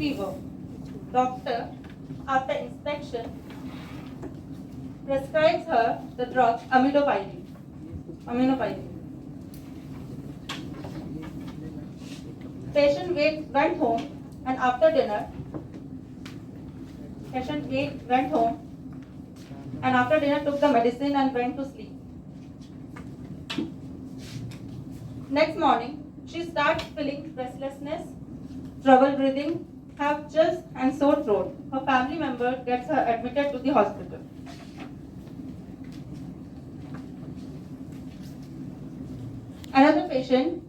fever. Doctor, after inspection, prescribes her the drug amlodipine. Patient went home, and after dinner, took the medicine and went to sleep. Next morning, she starts feeling restlessness, trouble breathing, have chills and sore throat. Her family member gets her admitted to the hospital. Another patient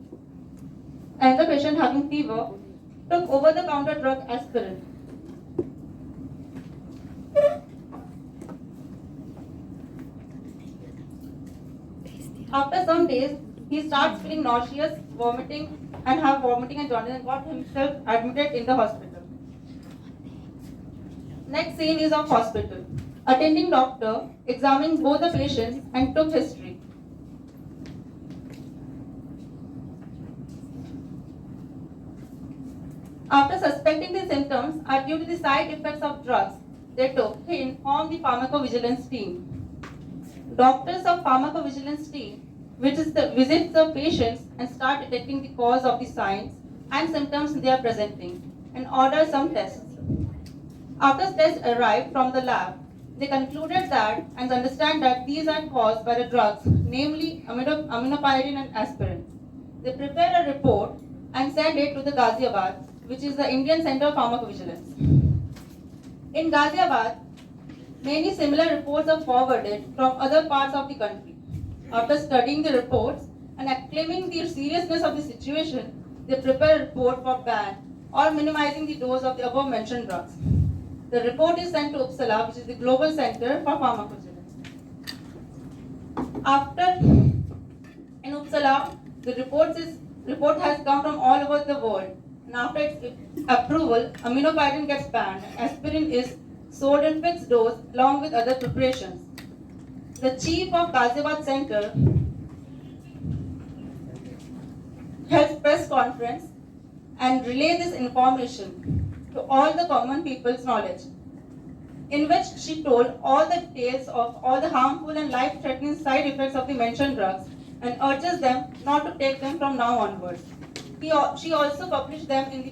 having fever took over-the-counter drug aspirin. After some days, he starts feeling nauseous, vomiting and jaundice and got himself admitted in the hospital. Next scene is of hospital. Attending doctor examined both the patients and took history. After suspecting the symptoms are due to the side effects of drugs they took, he informed the pharmacovigilance team. Doctors of pharmacovigilance team visits the patients and start detecting the cause of the signs and symptoms they are presenting and order some tests. After tests arrived from the lab, they concluded that and understand that these are caused by the drugs, namely aminopyrin and aspirin. They prepare a report and send it to the Ghaziabad, which is the Indian Center of Pharmacovigilance. In Ghaziabad, many similar reports are forwarded from other parts of the country. After studying the reports and acclaiming the seriousness of the situation, they prepare a report for ban or minimizing the dose of the above mentioned drugs. The report is sent to Uppsala, which is the Global Center for Pharmacovigilance. In Uppsala, the report has come from all over the world. And after its approval, aminopyrin gets banned. Aspirin is sold in fixed dose along with other preparations. The chief of Ghaziabad Center held press conference and relayed this information to all the common people's knowledge, in which she told all the details of all the harmful and life-threatening side effects of the mentioned drugs and urges them not to take them from now onwards. She also published them in the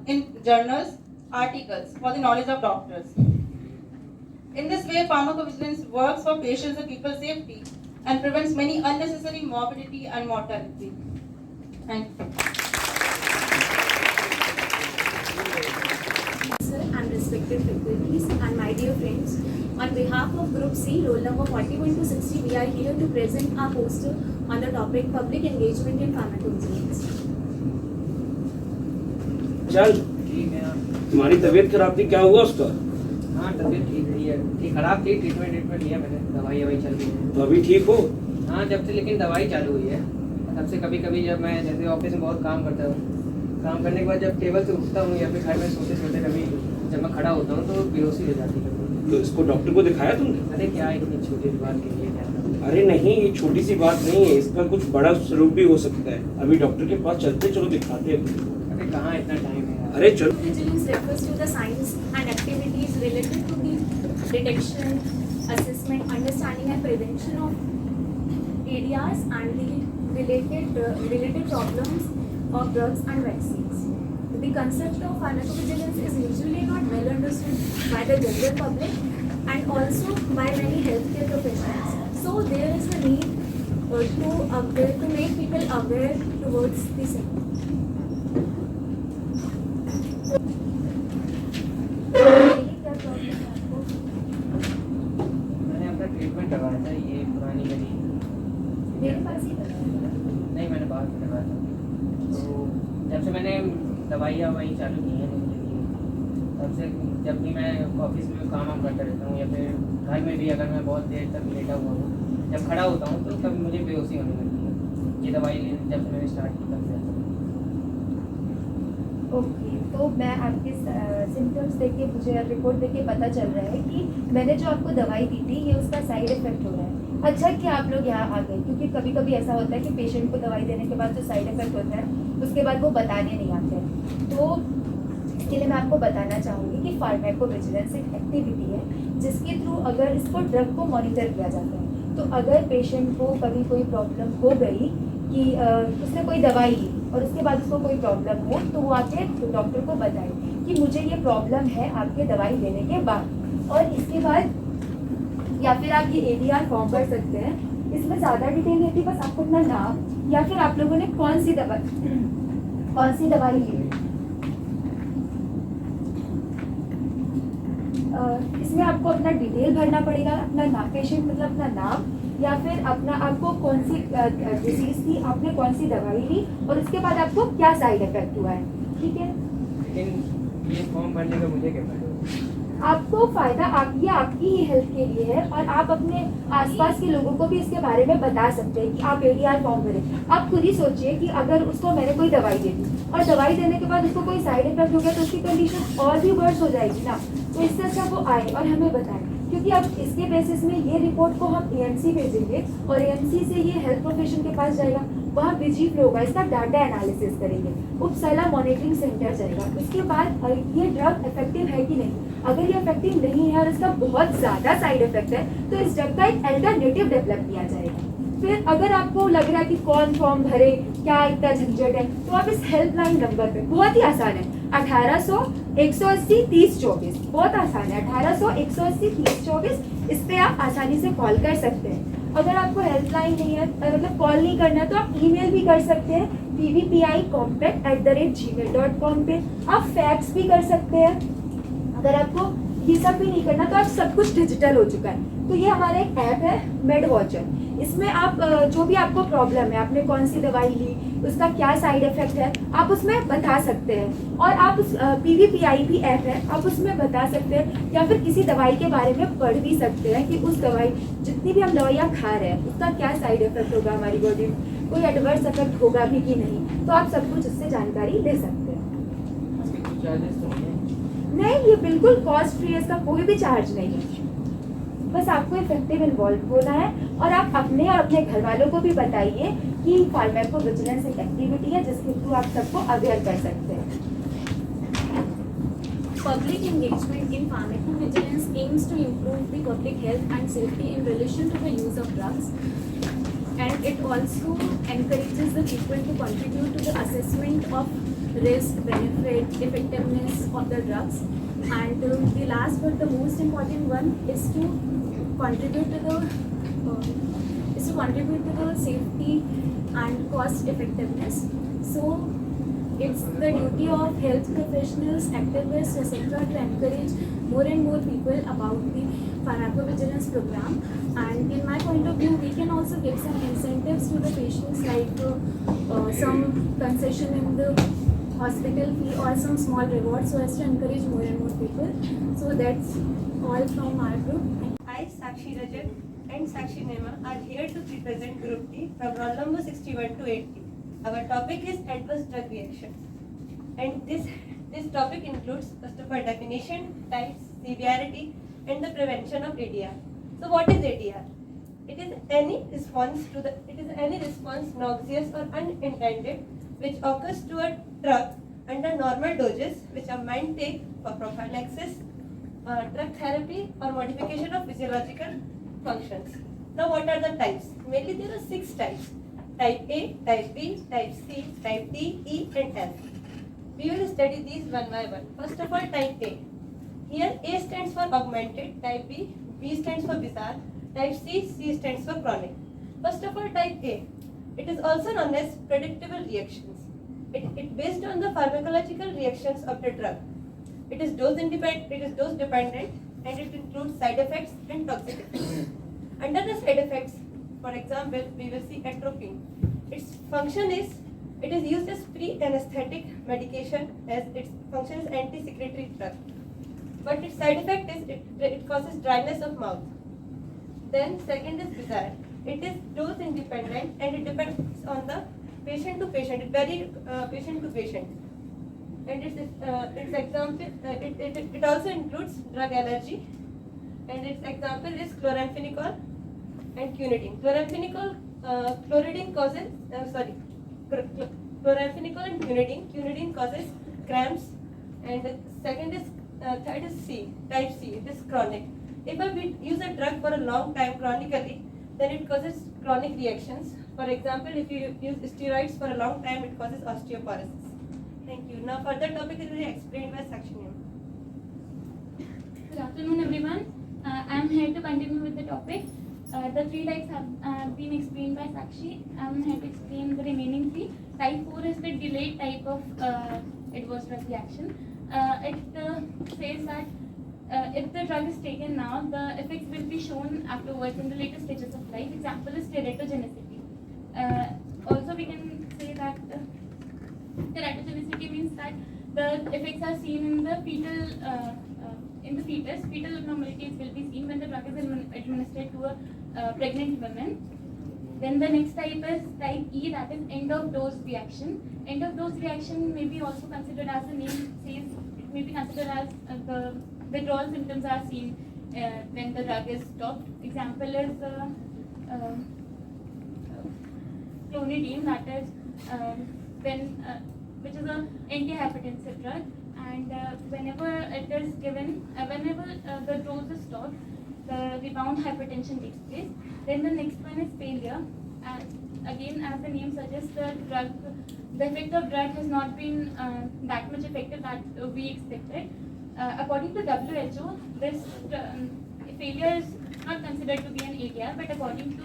in journals, articles for the knowledge of doctors. In this way, pharmacovigilance works for patients and people's safety and prevents many unnecessary morbidity and mortality. Thank you. Sir and respected faculties and my dear friends, on behalf of Group C, roll number 41 to 60, we are here to present our poster on the topic Public Engagement in Pharmacovigilance. चल तुम्हारी तबीयत खराब थी, क्या हुआ उसका? हाँ, तबीयत ठीक रही है। ठीक खराब थी, ट्रीटमेंट लिया मैंने, दवाई चल रही है। तो अभी ठीक हो? हाँ, जब से लेकिन दवाई चालू हुई है तब से कभी कभी जब मैं जैसे ऑफिस में बहुत काम करता हूँ, काम करने के बाद जब टेबल से उठता हूँ या फिर घर में सोते सोते कभी जब मैं खड़ा होता हूँ तो बेहोशी हो जाती है। तो इसको डॉक्टर को दिखाया तुमने? अरे क्या इतनी छोटी बात के लिए क्या? अरे नहीं, ये छोटी सी बात नहीं है, इसका कुछ बड़ा स्वरूप भी हो सकता है। अभी डॉक्टर के पास चलते, चलो दिखाते हैं। अरे कहाँ इतना टाइम है? अरे चलो। Vigilance refers to the signs and activities related to the detection, assessment, understanding and prevention of ADRs and the related problems of drugs and vaccines. The concept of pharmacovigilance is usually not well understood by the general public and also by many healthcare professionals. So there is a need to make people aware towards the same. मैंने अपना treatment करवाया था, ये पुरानी मेरी मेरे पास ही नहीं, मैंने बाहर से करवाया था। तो जब से मैंने दवाइयाँ वहीं चालू की हैं तब से जब भी मैं ऑफिस में काम करता रहता हूँ या फिर घर में भी अगर मैं बहुत देर तक लेटा हुआ हूँ, जब खड़ा होता हूँ तो तब मुझे बेहोशी होने लगती है। ये दवाई जब से मैंने स्टार्ट की तब से। ओके, तो मैं आपके सिम्टम्स देख के, मुझे रिपोर्ट देख के पता चल रहा है कि मैंने जो आपको दवाई दी थी ये उसका साइड इफेक्ट हो रहा है। अच्छा कि आप लोग यहाँ आ गए, क्योंकि कभी कभी ऐसा होता है कि पेशेंट को दवाई देने के बाद जो साइड इफेक्ट होता है उसके बाद वो बताने नहीं आते हैं। तो इसके लिए मैं आपको बताना चाहूँगी कि फार्माकोविजिलेंस एक एक्टिविटी है जिसके थ्रू अगर इसको ड्रग को मॉनिटर किया जाता है, तो अगर पेशेंट को कभी कोई प्रॉब्लम हो गई कि उसने कोई दवाई ली और उसके बाद उसको कोई प्रॉब्लम हो, तो वो आके डॉक्टर को बताए कि मुझे ये प्रॉब्लम है आपके दवाई लेने के बाद। और इसके बाद या फिर आप ये ADR फॉर्म कर सकते हैं। इसमें ज़्यादा डिटेल नहीं होती, बस आपको अपना नाम या फिर आप लोगों ने कौन सी दवाई ली। इसमें आपको अपना डिटेल भरना पड़ेगा, अपना नाम, पेशेंट मतलब अपना नाम, या फिर अपना आपको कौन सी डिजीज थी, आपने कौन सी दवाई ली और उसके बाद आपको क्या साइड इफेक्ट हुआ है। ठीक है, लेकिन ये फॉर्म भरने का मुझे क्या फायदा? आपको फायदा ये आपकी ही हेल्थ के लिए है और आप अपने आसपास के लोगों को भी इसके बारे में बता सकते हैं कि आप ADR फॉर्म भरें। आप खुद ही सोचिए कि अगर उसको मैंने कोई दवाई दे दी और दवाई देने के बाद उसको कोई साइड इफेक्ट हो गया तो उसकी कंडीशन और भी वर्स हो जाएगी ना। तो इससे अच्छा वो आए और हमें बताएं, क्योंकि अब इसके बेसिस में ये रिपोर्ट को हम AMC भेजेंगे और AMC से ये हेल्थ प्रोफेशन के पास जाएगा, वहाँ विजिट होगा, इसका डाटा एनालिसिस करेंगे, उपसला मॉनिटरिंग सेंटर जाएगा। उसके बाद ये ड्रग इफेक्टिव है कि नहीं, अगर ये इफेक्टिव नहीं है और इसका बहुत ज़्यादा साइड इफेक्ट है तो इस ड्रग का एक अल्टरनेटिव डेवलप किया जाएगा। फिर अगर आपको लग रहा है कि कौन फॉर्म भरे, क्या इतना झंझट है, तो आप इस हेल्पलाइन नंबर पे, बहुत ही आसान है, 1800 180 30 24, बहुत आसान है, 1800 180 30 24, इस पे आप आसानी से कॉल कर सकते हैं। अगर आपको हेल्पलाइन नहीं है, मतलब कॉल नहीं करना है, तो आप ईमेल भी कर सकते हैं pvpicompact@gmail.com पे। आप फैक्स भी कर सकते हैं। अगर आपको ये सब भी नहीं करना तो आप सब कुछ डिजिटल हो चुका है। तो ये हमारा एक ऐप है मेड वॉचर, इसमें आप जो भी आपको प्रॉब्लम है, आपने कौन सी दवाई ली, उसका क्या साइड इफेक्ट है, आप उसमें बता सकते हैं। और आप उस PVPI भी ऐप है, आप उसमें बता सकते हैं या फिर किसी दवाई के बारे में पढ़ भी सकते हैं कि उस दवाई, जितनी भी हम दवाइयाँ खा रहे हैं उसका क्या साइड इफेक्ट होगा हमारी बॉडी में, कोई एडवर्स इफेक्ट होगा भी कि नहीं, तो आप सब कुछ उससे जानकारी ले सकते हैं। इसके कुछ चार्जेस तो नहीं है? नहीं, ये बिल्कुल कॉस्ट फ्री है, इसका कोई भी चार्ज नहीं है। बस आपको इफेक्टिव इन्वॉल्व होना है और आप अपने और अपने घर वालों को भी बताइए कि फार्माकोविजिलेंस एक एक्टिविटी है जिसके थ्रू आप सबको अवेयर कर सकते हैं। Public engagement in pharmacovigilance aims to improve the public health and safety in relation to the use of drugs, and it also encourages the people to contribute to the assessment of risk, benefit, effectiveness of the drugs. And the last but the most important one is to contribute to the safety and cost effectiveness. So it's the duty of health professionals, activists, etc. to encourage more and more people about the pharmacovigilance program. And in my point of view, we can also give some incentives to the patients, like some concession in the hospital fee or some small rewards, so as to encourage more and more people. So that's all from our group. I, Sakshi Rajat and Sakshi Nema are here to represent Group D from roll number 61 to 80. Our topic is adverse drug reaction. And this topic includes, first of all, definition, types, severity, and the prevention of ADR. So what is ADR? It is any response noxious or unintended which occurs to a drug under normal doses which a man take for prophylaxis, drug therapy or modification of physiological functions. Now what are the types? Mainly there are 6 types. Type A, Type B, Type C, Type D, E and F. We will study these one by one. First of all, Type A. Here A stands for augmented, Type B, B stands for bizarre, Type C, C stands for chronic. First of all, Type A. It is also known as predictable reactions. It based on the pharmacological reactions of the drug. It is dose dependent and it includes side effects and toxic effects. Under the side effects, for example, we will see atropine. Its function is, it is used as pre-anesthetic medication as its function is anti-secretory drug. But its side effect is it causes dryness of mouth. Then second is bizarre. It is dose independent and it depends on the patient to patient. It varies patient to patient. And its example, it also includes drug allergy. And its example is chloramphenicol and quinidine. Chloramphenicol and quinidine. Quinidine causes cramps, And second is third is C, type C. It is chronic. If we use a drug for a long time chronically, then it causes chronic reactions. For example, if you use steroids for a long time, it causes osteoporosis. Thank you. Now further topic will be explained by Sakshi. Good afternoon, everyone. I am here to continue with the topic. The three types have been explained by Sakshi. I am here to explain the remaining three. Type 4 is the delayed type of adverse drug reaction. It says that if the drug is taken now, the effects will be shown afterwards in the later stages of life. Example is teratogenicity. Also, we can say that teratogenicity means that the effects are seen in the fetus. Fetal abnormalities will be seen when the drug is administered to a pregnant woman. Then the next type is type E, that is end of dose reaction. End of dose reaction may be also considered, as the name says, it may be considered as the withdrawal symptoms are seen when the drug is stopped. Example is clonidine, that is which is an antihypertensive drug, and whenever it is given, whenever the dose is stopped, the rebound hypertension takes place. Then the next one is failure. Again, as the name suggests, the effect of drug has not been that much effective that we expected. According to WHO, this failure is not considered to be an ADR, but according to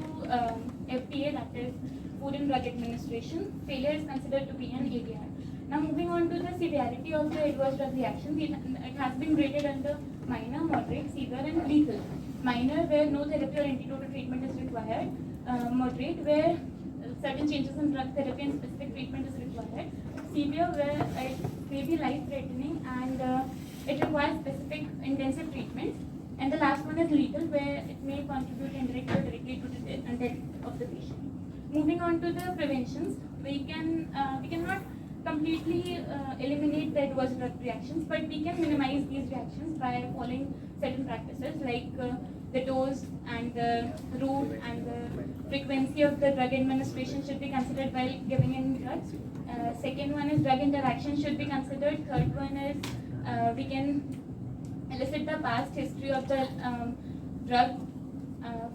FDA, that is Food and Drug Administration, failure is considered to be an ADR. Now moving on to the severity of the adverse drug reaction, it has been graded under minor, moderate, severe and lethal. Minor, where no therapy or antidote treatment is required. Moderate, where certain changes in drug therapy and specific treatment is required. Severe, where it may be life-threatening and it requires specific intensive treatments. And the last one is lethal, where it may contribute indirectly or directly to the death of the patient. Moving on to the preventions, we cannot completely eliminate the adverse drug reactions, but we can minimize these reactions by following certain practices like the dose and the route and the frequency of the drug administration should be considered while giving in drugs. Second one is drug interaction should be considered. Third one is we can elicit the past history of the drug.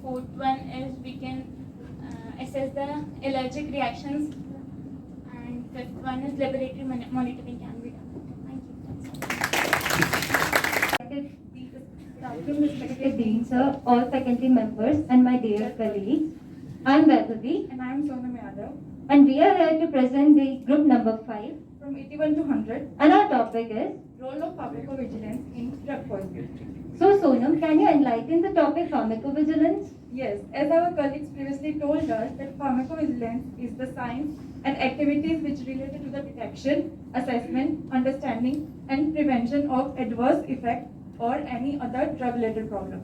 Fourth one is we can assess the allergic reactions. And fifth one is laboratory monitoring can be done. Thank you. Good afternoon, respected Dean Sir, all faculty members and my dear colleagues. I am Vaibhavi And I am Sonam Yadav and we are here to present the group number 5 from 81 to 100, and our topic is. role of pharmacovigilance in drug poisoning. So Sonam, can you enlighten the topic pharmacovigilance? Yes, as our colleagues previously told us that pharmacovigilance is the science and activities which related to the detection, assessment, understanding and prevention of adverse effect or any other drug-related problem.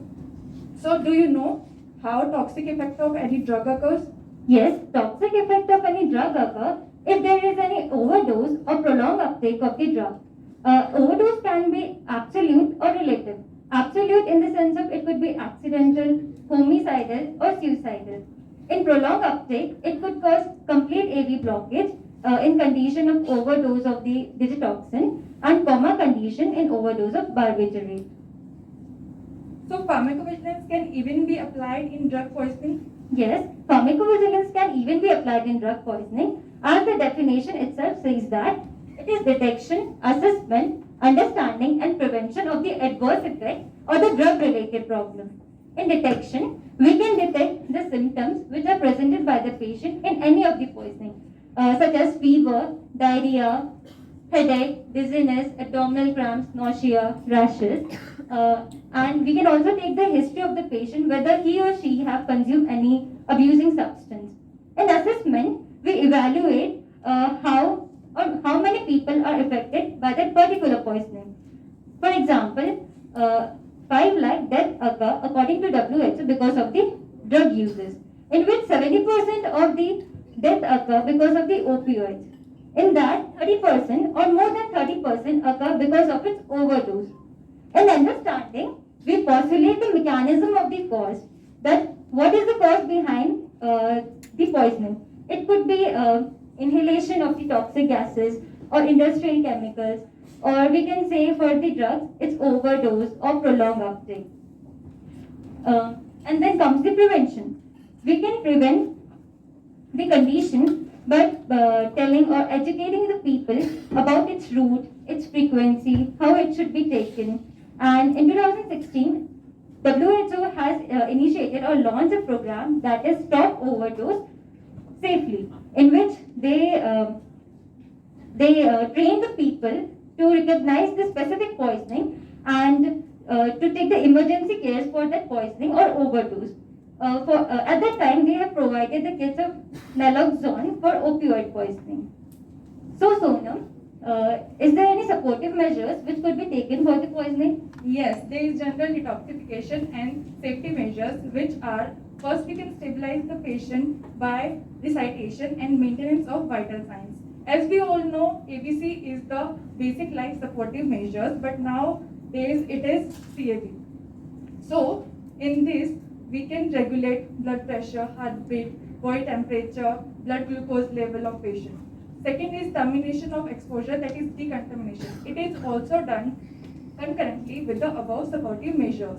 So do you know how toxic effect of any drug occurs? Yes, toxic effect of any drug occur if there is any overdose or prolonged uptake of the drug. Overdose can be absolute or relative. Absolute in the sense of it could be accidental, homicidal or suicidal. In prolonged uptake, it could cause complete AV blockage in condition of overdose of the digitoxin and coma condition in overdose of barbiturate. So pharmacovigilance can even be applied in drug poisoning. Yes, pharmacovigilance can even be applied in drug poisoning, as the definition itself says that it is detection, assessment, understanding and prevention of the adverse effect or the drug-related problem. In detection, we can detect the symptoms which are presented by the patient in any of the poisoning, such as fever, diarrhea, headache, dizziness, abdominal cramps, nausea, rashes. And we can also take the history of the patient, whether he or she have consumed any abusing substance. In assessment, we evaluate how many people are affected by that particular poisoning. For example, 5 lakh deaths occur according to WHO because of the drug uses, in which 70% of the deaths occur because of the opioids. In that, 30% or more than 30% occur because of its overdose. In understanding, we postulate the mechanism of the cause, that what is the cause behind the poisoning. It could be inhalation of the toxic gases or industrial chemicals, or we can say for the drugs, it's overdose or prolonged uptake. And then comes the prevention. We can prevent the condition by telling or educating the people about its route, its frequency, how it should be taken. And in 2016, WHO has initiated or launched a program that is Stop Overdose Safely, in which they train the people to recognize the specific poisoning and to take the emergency cares for that poisoning or overdose. At that time, they have provided the kits of naloxone for opioid poisoning. So, Sonam, is there any supportive measures which could be taken for the poisoning? Yes, there is general detoxification and safety measures, which are: first, we can stabilize the patient by recitation and maintenance of vital signs. As we all know, ABC is the basic life supportive measures, but nowadays it is CAB. So, in this, we can regulate blood pressure, heartbeat, body temperature, blood glucose level of patient. Second is termination of exposure, that is decontamination. It is also done concurrently with the above supportive measures.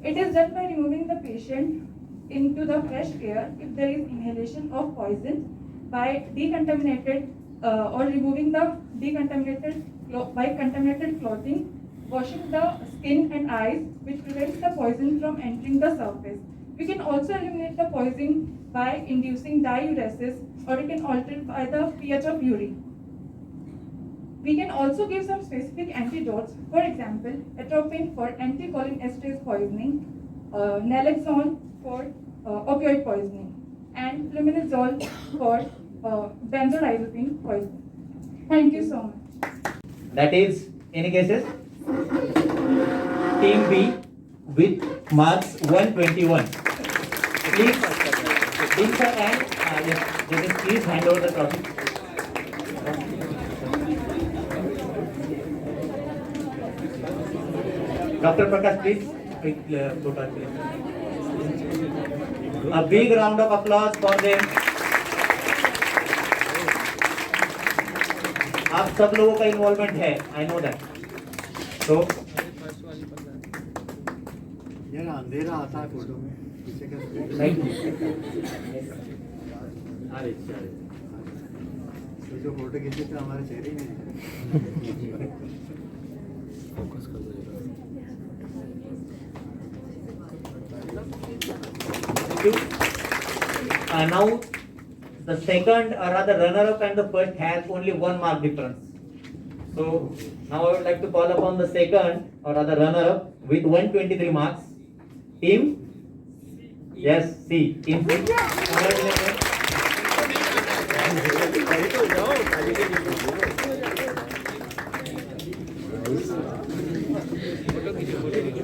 It is done by removing the patient into the fresh air if there is inhalation of poison, by decontaminated or removing the decontaminated by contaminated clothing, washing the skin and eyes, which prevents the poison from entering the surface. We can also eliminate the poison by inducing diuresis, or we can alter it by the pH of urine. We can also give some specific antidotes, for example, atropine for anticholinesterase poisoning, naloxone for opioid poisoning, and flumazenol for benzodiazepine poisoning. Thank you so much. That is, any cases? Team B with marks 121. Please, sir, and yes, please hand over the trophy. Dr. Prakash, please. A big round of applause for them. आप सब लोगों का involvement है, I know that. तो यार अंधेरा आता है फोटो में, पीछे का अरे जो फोटो खींचे थे हमारे चेहरे में फोकस कर दो. Now the second or rather runner-up and the first has only 1 mark difference. So now I would like to call upon the second or rather runner-up with 123 marks. Team? Yes, C. Team C. Congratulations.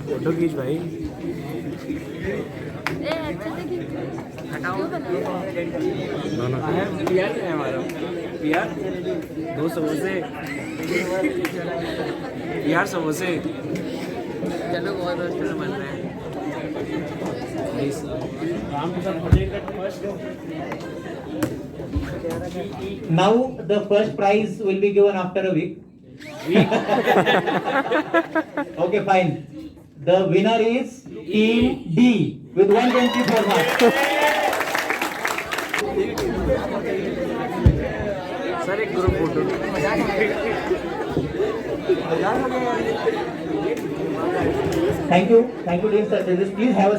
Photo खींच भाई. PR है हमारा. PR 2 समोसे. PR समोसे. चलो बहुत अच्छा बन रहा है. Now the first prize will be given after a week. Okay, fine. The winner is Team D with 124 marks. Sir एक group photo. Thank you, dear sir. Please have a